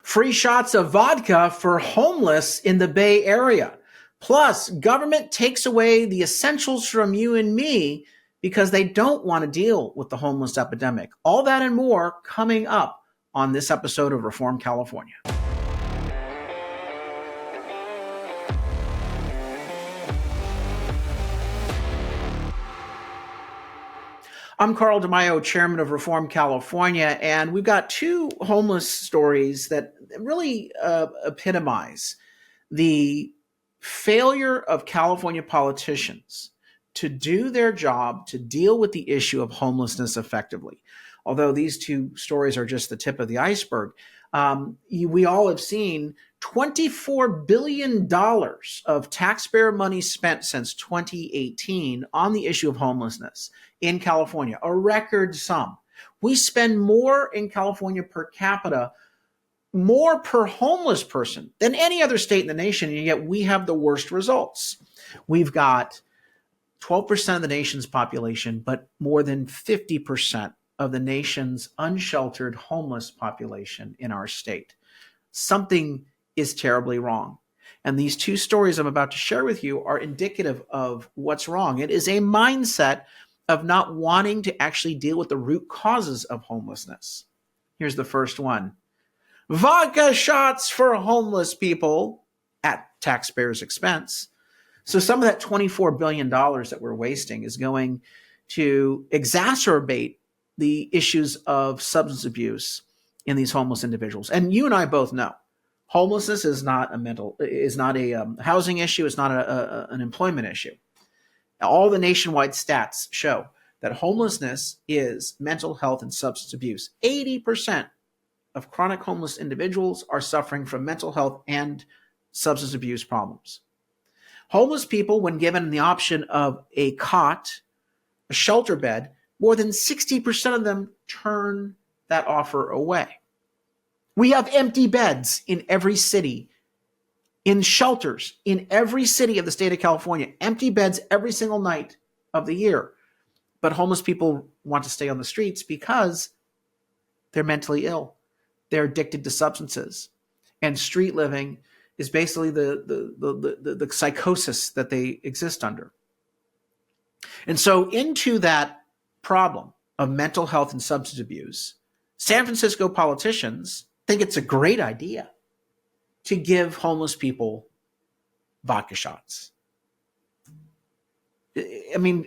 Free shots of vodka for homeless in the Bay Area. Plus, government takes away the essentials from you and me because they don't want to deal with the homeless epidemic. All that and more coming up on this episode of Reform California. I'm Carl DeMaio, chairman of Reform California, and we've got two homeless stories that really epitomize the failure of California politicians to do their job to deal with the issue of homelessness effectively. Although these two stories are just the tip of the iceberg, we all have seen $24 billion of taxpayer money spent since 2018 on the issue of homelessness in California, a record sum. We spend more in California per capita, more per homeless person than any other state in the nation, and yet we have the worst results. We've got 12% of the nation's population, but more than 50% of the nation's unsheltered homeless population in our state. Something is terribly wrong. And these two stories I'm about to share with you are indicative of what's wrong. It is a mindset of not wanting to actually deal with the root causes of homelessness. Here's the first one. Vodka shots for homeless people at taxpayers' expense. So some of that $24 billion that we're wasting is going to exacerbate the issues of substance abuse in these homeless individuals. And you and I both know homelessness is not a housing issue. It's not an employment issue. All the nationwide stats show that homelessness is mental health and substance abuse. 80% of chronic homeless individuals are suffering from mental health and substance abuse problems. Homeless people, when given the option of a cot, a shelter bed, more than 60% of them turn that offer away. We have empty beds in every city, in shelters in every city of the state of California, empty beds every single night of the year. But homeless people want to stay on the streets because they're mentally ill. They're addicted to substances. And street living is basically the psychosis that they exist under. And so into that problem of mental health and substance abuse, San Francisco politicians think it's a great idea to give homeless people vodka shots. I mean,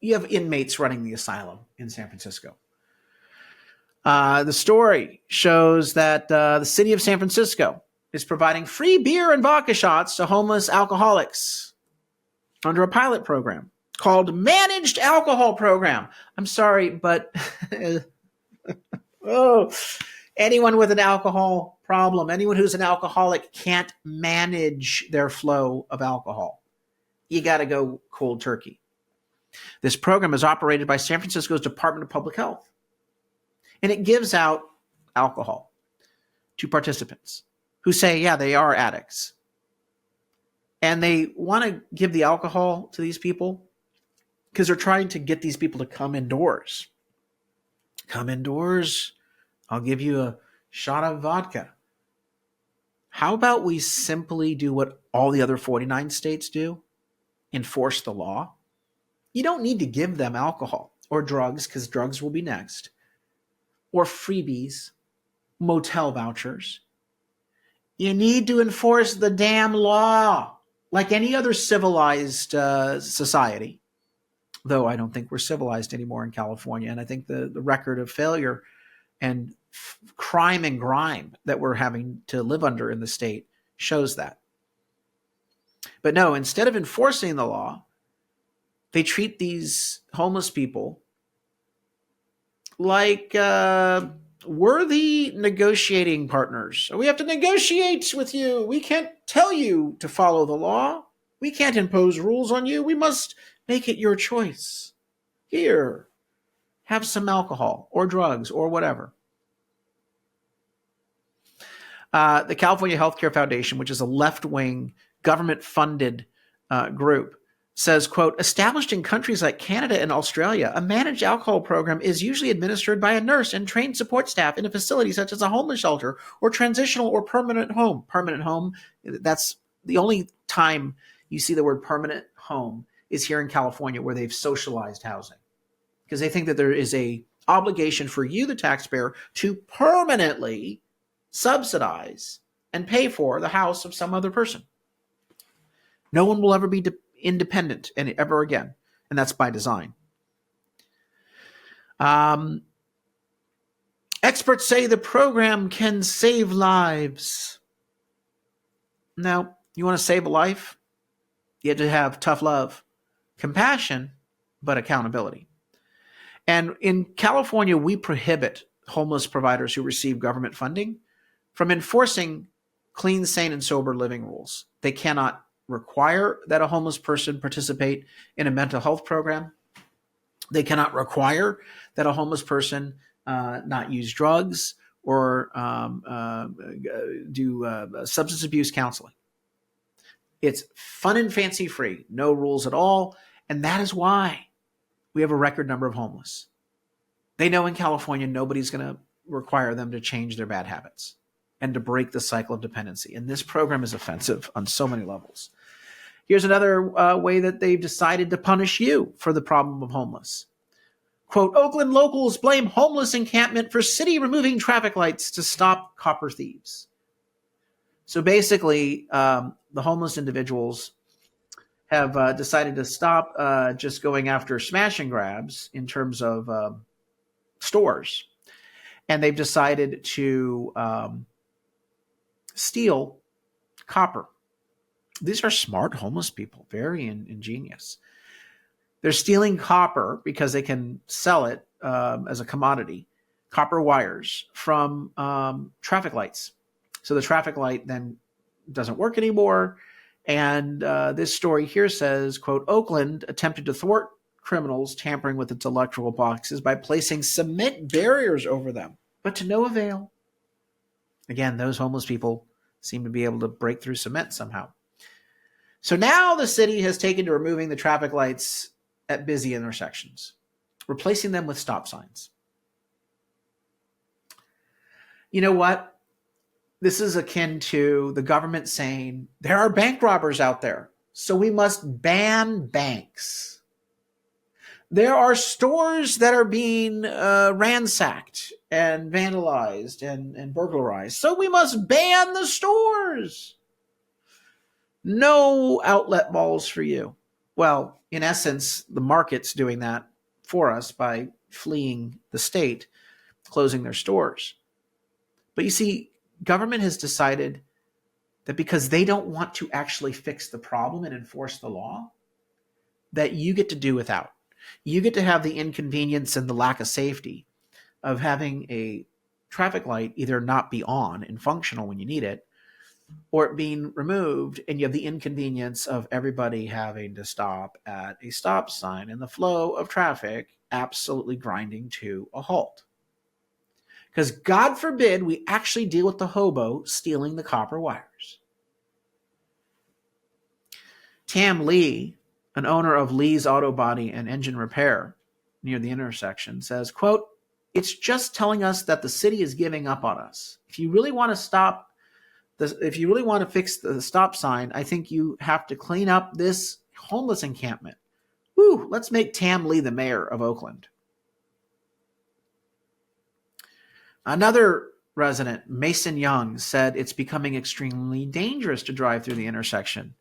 you have inmates running the asylum in San Francisco. The story shows that the city of San Francisco is providing free beer and vodka shots to homeless alcoholics under a pilot program called Managed Alcohol Program. I'm sorry, but anyone with an alcohol problem, anyone who's an alcoholic can't manage their flow of alcohol. You got to go cold turkey. This program is operated by San Francisco's Department of Public Health, and it gives out alcohol to participants who say, yeah, they are addicts. And they want to give the alcohol to these people because they're trying to get these people to come indoors. Come indoors, I'll give you a shot of vodka. How about we simply do what all the other 49 states do? Enforce the law. You don't need to give them alcohol or drugs, because drugs will be next, or freebies, motel vouchers. You need to enforce the damn law like any other civilized society. Though I don't think we're civilized anymore in California. And I think the record of failure and crime and grime that we're having to live under in the state shows that. But no, instead of enforcing the law, they treat these homeless people like worthy negotiating partners. We have to negotiate with you. We can't tell you to follow the law. We can't impose rules on you. We must make it your choice. Here, have some alcohol or drugs or whatever. The California Healthcare Foundation, which is a left-wing government-funded group, says, quote, established in countries like Canada and Australia, a managed alcohol program is usually administered by a nurse and trained support staff in a facility such as a homeless shelter or transitional or permanent home. Permanent home, that's the only time you see the word permanent home is here in California, where they've socialized housing, because they think that there is a obligation for you, the taxpayer, to permanently subsidize and pay for the house of some other person. No one will ever be independent ever again, and that's by design. Experts say the program can save lives. Now, you want to save a life? You have to have tough love, compassion, but accountability. And in California, we prohibit homeless providers who receive government funding from enforcing clean, sane, and sober living rules. They cannot require that a homeless person participate in a mental health program. They cannot require that a homeless person not use drugs or do substance abuse counseling. It's fun and fancy free, no rules at all. And that is why we have a record number of homeless. They know in California, nobody's going to require them to change their bad habits and to break the cycle of dependency. And this program is offensive on so many levels. Here's another way that they've decided to punish you for the problem of homeless. Quote, Oakland locals blame homeless encampment for city removing traffic lights to stop copper thieves. So basically, the homeless individuals have decided to stop just going after smash and grabs in terms of stores. And they've decided to steal copper. These are smart homeless people, very ingenious. They're stealing copper because they can sell it as a commodity, copper wires from traffic lights. So the traffic light then doesn't work anymore. And this story here says, quote, Oakland attempted to thwart criminals tampering with its electrical boxes by placing cement barriers over them, but to no avail. Again, those homeless people seem to be able to break through cement somehow. So now the city has taken to removing the traffic lights at busy intersections, replacing them with stop signs. You know what? This is akin to the government saying, there are bank robbers out there, so we must ban banks. There are stores that are being ransacked and vandalized and burglarized, so we must ban the stores. No outlet malls for you. Well, in essence, the market's doing that for us by fleeing the state, closing their stores. But you see, government has decided that because they don't want to actually fix the problem and enforce the law, that you get to do without. You get to have the inconvenience and the lack of safety of having a traffic light either not be on and functional when you need it, or it being removed, and you have the inconvenience of everybody having to stop at a stop sign and the flow of traffic absolutely grinding to a halt. Because God forbid we actually deal with the hobo stealing the copper wires. Tam Lee, an owner of Lee's Auto Body and Engine Repair near the intersection, says, quote, it's just telling us that the city is giving up on us. If you really want to fix the stop sign, I think you have to clean up this homeless encampment. Woo, let's make Tam Lee the mayor of Oakland. Another resident, Mason Young, said it's becoming extremely dangerous to drive through the intersection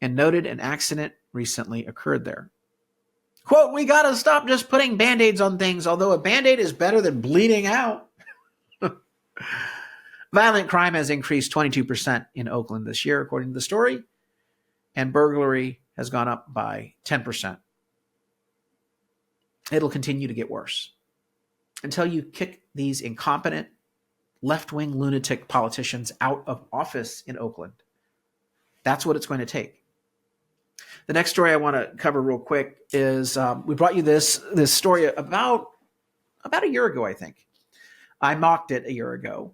and noted an accident recently occurred there. Quote, we got to stop just putting Band-Aids on things, although a Band-Aid is better than bleeding out. Violent crime has increased 22% in Oakland this year, according to the story, and burglary has gone up by 10%. It'll continue to get worse until you kick these incompetent left-wing lunatic politicians out of office in Oakland. That's what it's going to take. The next story I want to cover real quick is we brought you this story about a year ago, I think. I mocked it a year ago.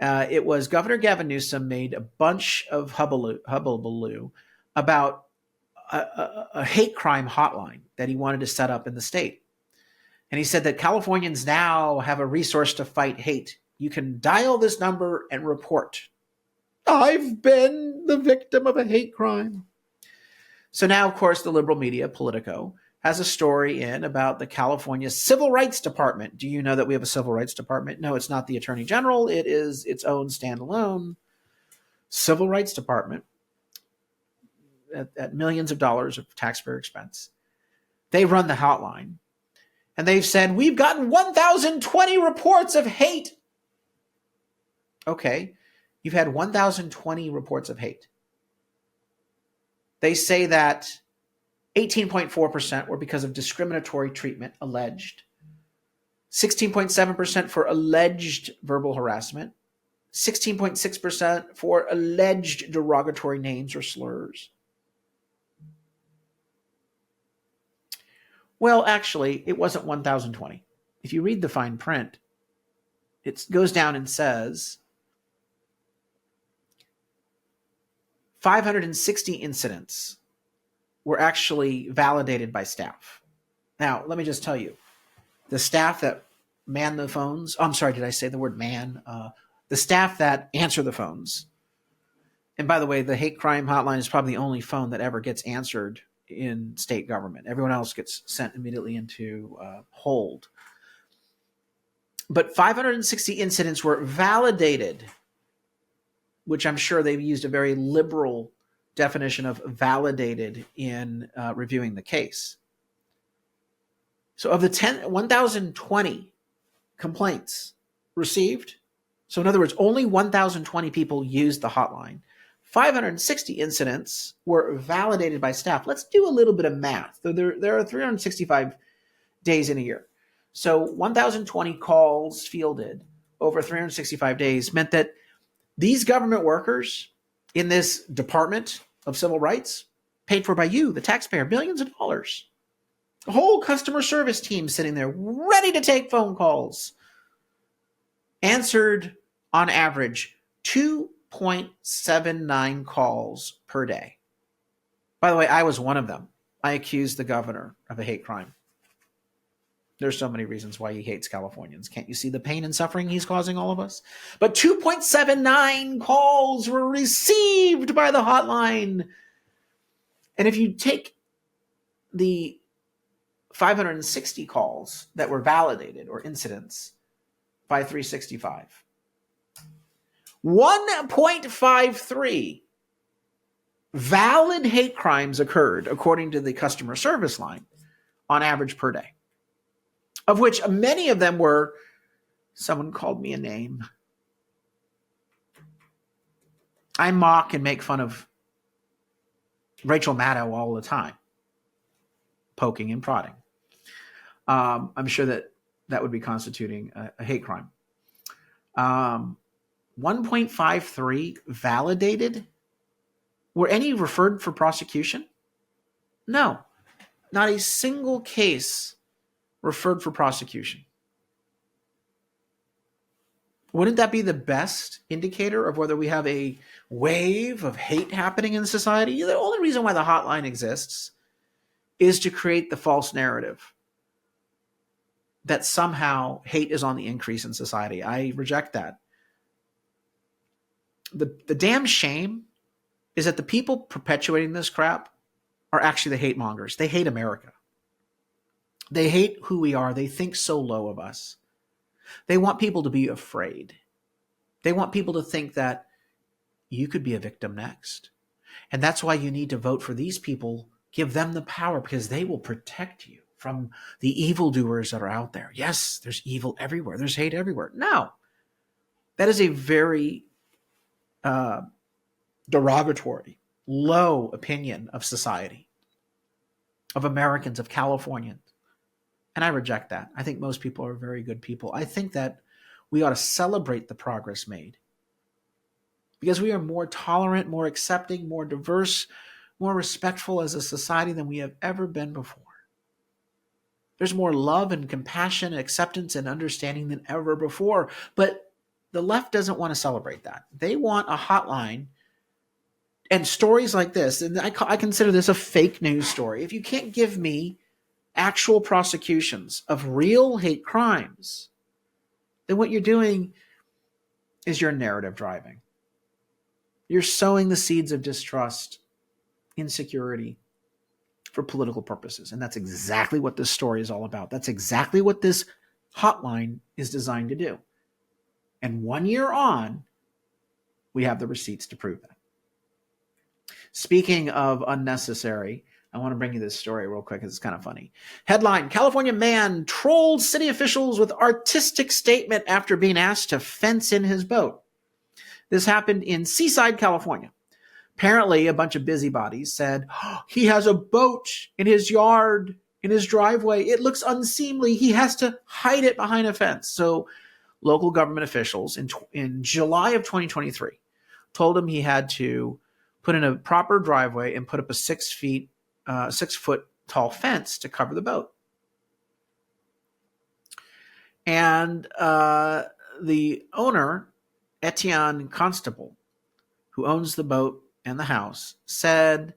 It was Governor Gavin Newsom made a bunch of hullabaloo about a hate crime hotline that he wanted to set up in the state. And he said that Californians now have a resource to fight hate. You can dial this number and report. I've been the victim of a hate crime. So now, of course, the liberal media, Politico, has a story in about the California Civil Rights Department. Do you know that we have a Civil Rights Department? No, it's not the Attorney General. It is its own standalone Civil Rights Department at millions of dollars of taxpayer expense. They run the hotline. And they've said, we've gotten 1,020 reports of hate. Okay, you've had 1,020 reports of hate. They say that 18.4% were because of discriminatory treatment alleged, 16.7% for alleged verbal harassment, 16.6% for alleged derogatory names or slurs. Well, actually, it wasn't 1,020. If you read the fine print, it goes down and says 560 incidents were actually validated by staff. Now, let me just tell you, the staff that man the phones, I'm sorry, did I say the word man? The staff that answer the phones. And by the way, the hate crime hotline is probably the only phone that ever gets answered in state government. Everyone else gets sent immediately into hold. But 560 incidents were validated, which I'm sure they've used a very liberal definition of validated in reviewing the case. So of the 1,020 complaints received, so in other words, only 1,020 people used the hotline. 560 incidents were validated by staff. Let's do a little bit of math. There are 365 days in a year. So 1,020 calls fielded over 365 days meant that these government workers in this Department of Civil Rights, paid for by you, the taxpayer, billions of dollars. A whole customer service team sitting there ready to take phone calls, answered on average 2.79 calls per day. By the way, I was one of them. I accused the governor of a hate crime. There's so many reasons why he hates Californians. Can't you see the pain and suffering he's causing all of us? But 2.79 calls were received by the hotline. And if you take the 560 calls that were validated or incidents by 365, 1.53 valid hate crimes occurred, according to the customer service line, on average per day, of which many of them were, someone called me a name. I mock and make fun of Rachel Maddow all the time, poking and prodding. I'm sure that would be constituting a hate crime. 1.53 validated. Were any referred for prosecution? No, not a single case referred for prosecution. Wouldn't that be the best indicator of whether we have a wave of hate happening in society? The only reason why the hotline exists is to create the false narrative that somehow hate is on the increase in society. I reject that. The damn shame is that the people perpetuating this crap are actually the hate mongers. They hate America. They hate who we are. They think so low of us. They want people to be afraid. They want people to think that you could be a victim next. And that's why you need to vote for these people. Give them the power, because they will protect you from the evildoers that are out there. Yes, there's evil everywhere. There's hate everywhere. No, that is a very derogatory, low opinion of society, of Americans, of Californians. And I reject that. I think most people are very good people. I think that we ought to celebrate the progress made, because we are more tolerant, more accepting, more diverse, more respectful as a society than we have ever been before. There's more love and compassion and acceptance and understanding than ever before. But the left doesn't want to celebrate that. They want a hotline And stories like this, and I consider this a fake news story. If you can't give me actual prosecutions of real hate crimes, then what you're doing is you're narrative driving. You're sowing the seeds of distrust, insecurity for political purposes. And that's exactly what this story is all about. That's exactly what this hotline is designed to do. And 1 year on, we have the receipts to prove that. Speaking of unnecessary, I want to bring you this story real quick because it's kind of funny. Headline: California man trolled city officials with artistic statement after being asked to fence in his boat. This happened in Seaside, California. Apparently, a bunch of busybodies said, he has a boat in his yard, in his driveway. It looks unseemly. He has to hide it behind a fence. So local government officials in July of 2023 told him he had to put in a proper driveway and put up a 6 foot tall fence to cover the boat. And the owner, Etienne Constable, who owns the boat and the house, said,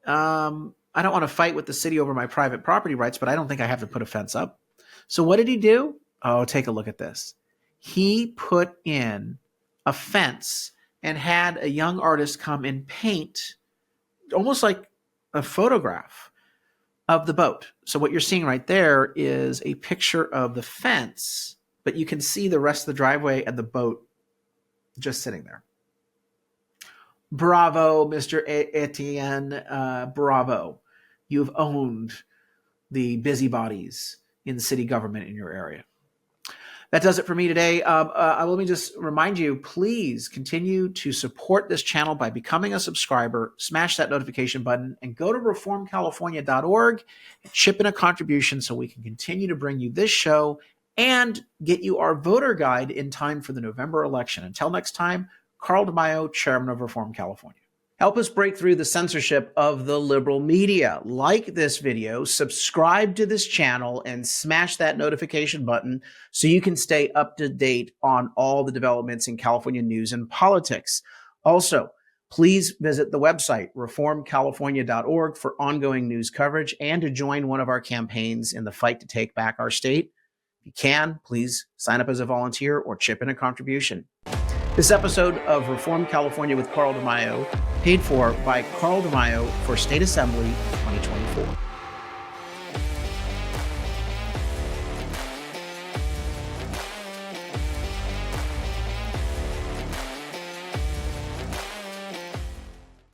I don't want to fight with the city over my private property rights, but I don't think I have to put a fence up. So what did he do? Oh, take a look at this. He put in a fence and had a young artist come and paint almost like a photograph of the boat. So what you're seeing right there is a picture of the fence, but you can see the rest of the driveway and the boat just sitting there. Bravo, Mr. Etienne. Bravo. You've owned the busybodies in city government in your area. That does it for me today. Let me just remind you, please continue to support this channel by becoming a subscriber, smash that notification button, and go to reformcalifornia.org and chip in a contribution so we can continue to bring you this show and get you our voter guide in time for the November election. Until next time, Carl DeMaio, Chairman of Reform California. Help us break through the censorship of the liberal media. Like this video, subscribe to this channel, and smash that notification button so you can stay up to date on all the developments in California news and politics. Also, please visit the website, reformcalifornia.org, for ongoing news coverage and to join one of our campaigns in the fight to take back our state. If you can, please sign up as a volunteer or chip in a contribution. This episode of Reform California with Carl DeMaio, paid for by Carl DeMaio for State Assembly 2024.